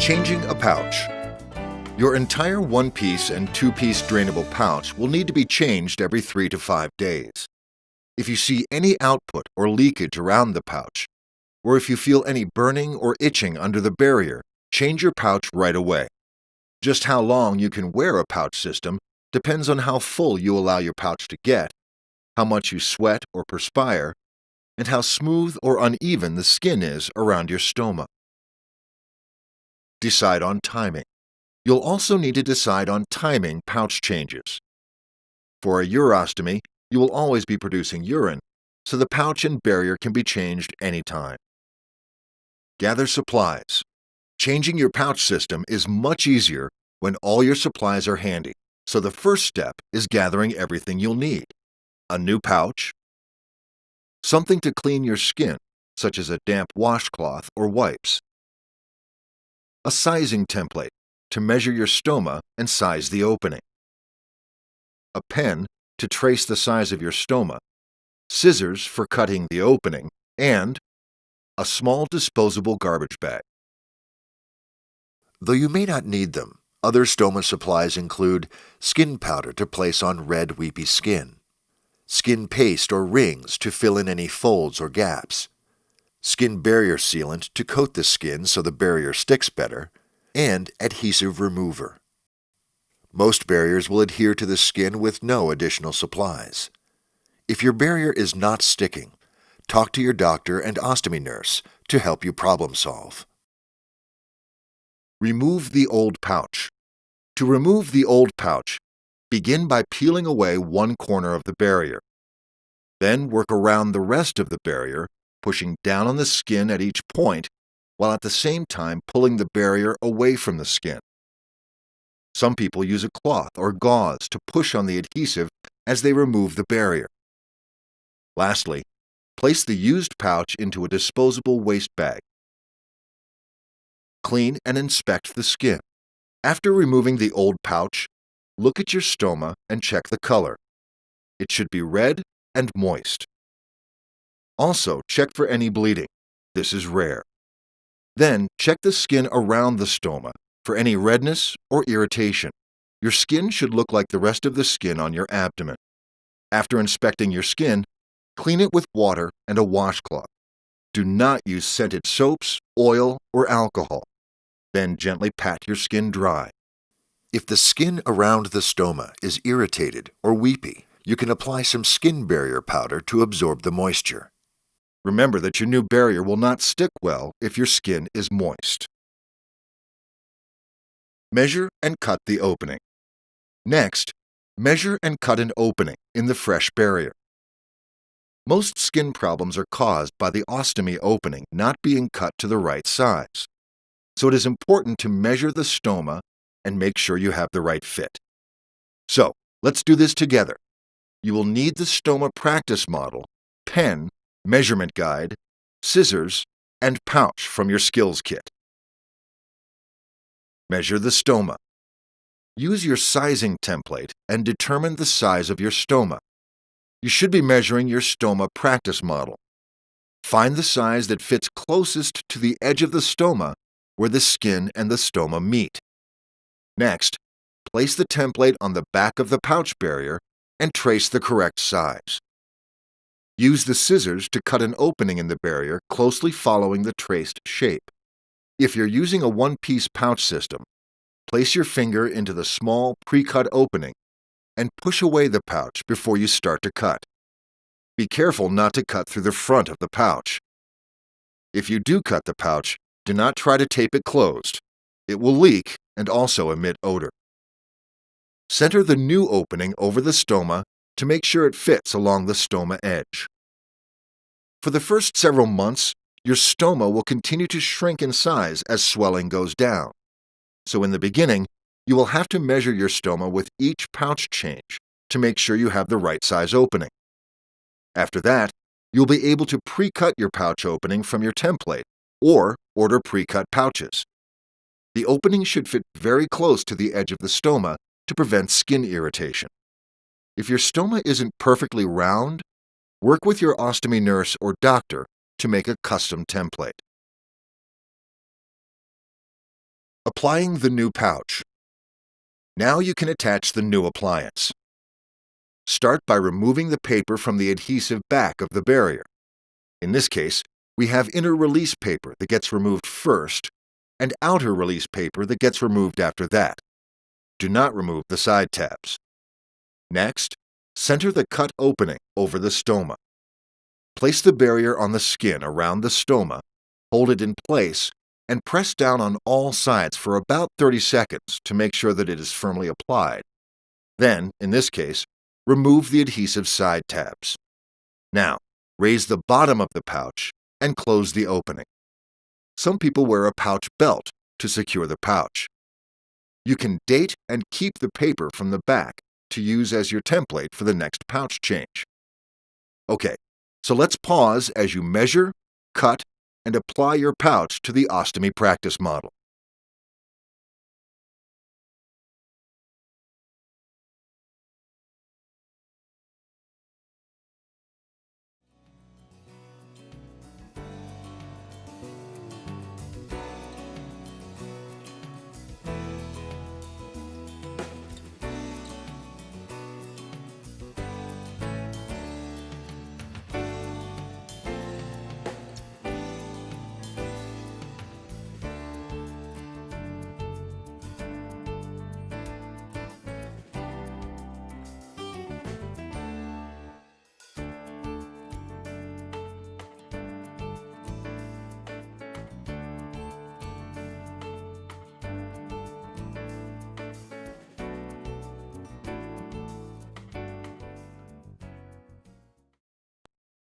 Changing a pouch. Your entire one-piece and two-piece drainable pouch will need to be changed every 3 to 5 days. If you see any output or leakage around the pouch, or if you feel any burning or itching under the barrier, change your pouch right away. Just how long you can wear a pouch system depends on how full you allow your pouch to get, how much you sweat or perspire, and how smooth or uneven the skin is around your stoma. Decide on timing. You'll also need to decide on timing pouch changes. For a urostomy, you will always be producing urine, so the pouch and barrier can be changed anytime. Gather supplies. Changing your pouch system is much easier when all your supplies are handy, so the first step is gathering everything you'll need. A new pouch, something to clean your skin, such as a damp washcloth or wipes, a sizing template to measure your stoma and size the opening, a pen to trace the size of your stoma, scissors for cutting the opening, and a small disposable garbage bag. Though you may not need them, other stoma supplies include skin powder to place on red, weepy skin, skin paste or rings to fill in any folds or gaps, skin barrier sealant to coat the skin so the barrier sticks better, and adhesive remover. Most barriers will adhere to the skin with no additional supplies. If your barrier is not sticking, talk to your doctor and ostomy nurse to help you problem solve. Remove the old pouch. To remove the old pouch, begin by peeling away one corner of the barrier. Then work around the rest of the barrier, pushing down on the skin at each point, while at the same time pulling the barrier away from the skin. Some people use a cloth or gauze to push on the adhesive as they remove the barrier. Lastly, place the used pouch into a disposable waste bag. Clean and inspect the skin. After removing the old pouch, look at your stoma and check the color. It should be red and moist. Also, check for any bleeding. This is rare. Then, check the skin around the stoma for any redness or irritation. Your skin should look like the rest of the skin on your abdomen. After inspecting your skin, clean it with water and a washcloth. Do not use scented soaps, oil, or alcohol. Then gently pat your skin dry. If the skin around the stoma is irritated or weepy, you can apply some skin barrier powder to absorb the moisture. Remember that your new barrier will not stick well if your skin is moist. Measure and cut the opening. Next, measure and cut an opening in the fresh barrier. Most skin problems are caused by the ostomy opening not being cut to the right size. So it is important to measure the stoma and make sure you have the right fit. So, let's do this together. You will need the stoma practice model, pen, measurement guide, scissors, and pouch from your skills kit. Measure the stoma. Use your sizing template and determine the size of your stoma. You should be measuring your stoma practice model. Find the size that fits closest to the edge of the stoma where the skin and the stoma meet. Next, place the template on the back of the pouch barrier and trace the correct size. Use the scissors to cut an opening in the barrier closely following the traced shape. If you're using a one-piece pouch system, place your finger into the small pre-cut opening and push away the pouch before you start to cut. Be careful not to cut through the front of the pouch. If you do cut the pouch, do not try to tape it closed. It will leak and also emit odor. Center the new opening over the stoma to make sure it fits along the stoma edge. For the first several months, your stoma will continue to shrink in size as swelling goes down. So in the beginning, you will have to measure your stoma with each pouch change to make sure you have the right size opening. After that, you'll be able to pre-cut your pouch opening from your template or order pre-cut pouches. The opening should fit very close to the edge of the stoma to prevent skin irritation. If your stoma isn't perfectly round, work with your ostomy nurse or doctor to make a custom template. Applying the new pouch. Now you can attach the new appliance. Start by removing the paper from the adhesive back of the barrier. In this case, we have inner release paper that gets removed first and outer release paper that gets removed after that. Do not remove the side tabs. Next, center the cut opening over the stoma. Place the barrier on the skin around the stoma, hold it in place, and press down on all sides for about 30 seconds to make sure that it is firmly applied. Then, in this case, remove the adhesive side tabs. Now, raise the bottom of the pouch and close the opening. Some people wear a pouch belt to secure the pouch. You can date and keep the paper from the back to use as your template for the next pouch change. Okay, so let's pause as you measure, cut, and apply your pouch to the ostomy practice model.